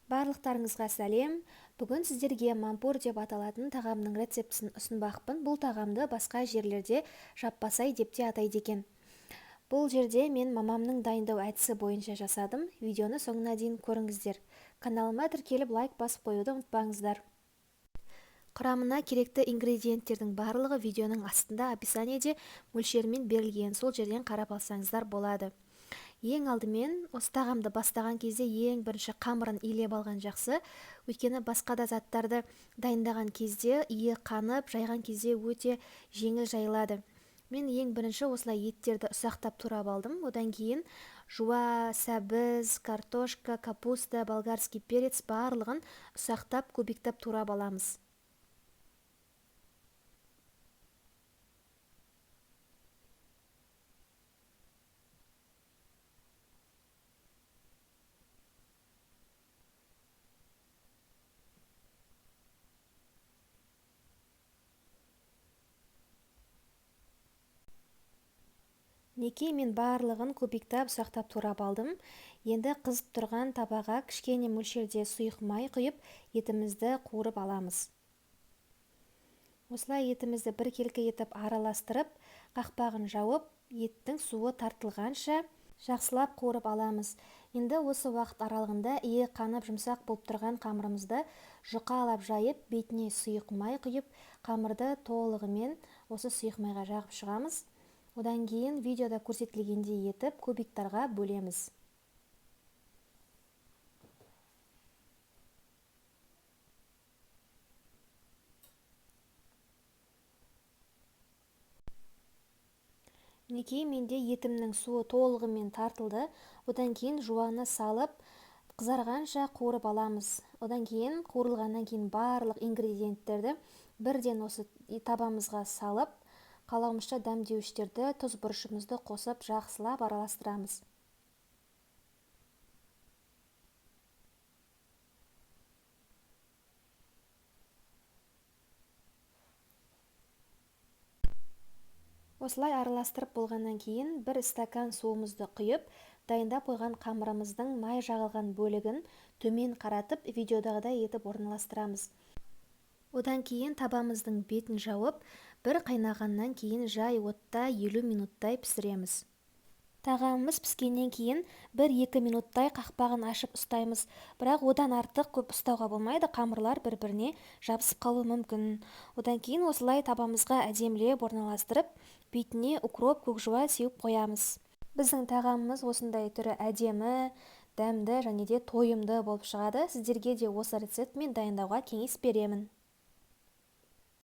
Барлықтарыңызға сәлем. Бүгін сіздерге мампур деп аталатын тағамның рецептісін ұсынбақпын. Бұл тағамды басқа жерлерде жаппасай деп те атайды екен. Бұл жерде мен мамамның дайындау әдісі бойынша жасадым. Видеоны соңына дейін көріңіздер. Каналыма тіркеліп лайк басып қоюды ұмытпаңыздар. Құрамына керекті ингредиенттердің барлығы видеоның астында описаниеде мөлшермен берілген. Сол жерден қарап алсаңыздар болады. Ең алдымен осы тағамды бастаған кезде ең бірінші қамырын илеп алған жақсы. Өйткені басқа да заттарды дайындаған кезде иі қанып, жайған кезде өте жеңіл жайылады. Мен ең бірінші осылай еттерді ұсақтап турап алдым. Одан кейін жуа, сәбіз, картошка, капуста, болгарский перец барлығын ұсақтап, кубиктап турап аламыз. Неке мен барлығын кубиктап ұсақтап турап алдым. Енді қызып тұрған табаға кішкене мөлшерде сұйық май құйып, етімізді қуырып аламыз. Осылай етімізді біркелкі етіп араластырып, қақпағын жауып, еттің суы тартылғанша жақсылап қуырып аламыз. Енді осы уақыт аралығында иі қанып жұмсақ болып тұрған қамырымызды жұқалап жайып, бетіне сұйық май құйып, қамырды толығымен осы сұйық майға жағып шығамыз. Одан кейін видеода көрсетілгендей етіп кубиктарға бөлеміз. Мінекей менде етімнің суы толығымен тартылды. Одан кейін жуаны салып, қызарғанша қуырып аламыз. Одан кейін қуырылғаннан кейін барлық ингредиенттерді бірден осы табамызға салып, қалауымызша дәмдеуіштерді, тұз бұрышымызды қосып жақсылап араластырамыз. Осылай араластырып болғаннан кейін бір стакан суымызды құйып, дайындап қойған қамырымыздың май жағылған бөлігін төмен қаратып, видеодағыдай етіп орналастырамыз. Одан кейін табамыздың бетін жауып, бір қайнағаннан кейін жай отта 50 минуттай пісіреміз. Тағамымыз піскеннен кейін 1-2 минуттай қақпағын ашып ұстаймыз. Бірақ одан артық көп ұстауға болмайды, қамырлар бір-біріне жабысып қалуы мүмкін. Одан кейін осылай табамызға әдемілеп орналастырып, бетіне укроп, көкжуа сеуіп қоямыз. Біздің тағамымыз осындай түрі әдемі, дәмді және де тойымды болып шығады. Сіздерге де осы рецептмен дайындауға кеңес беремін.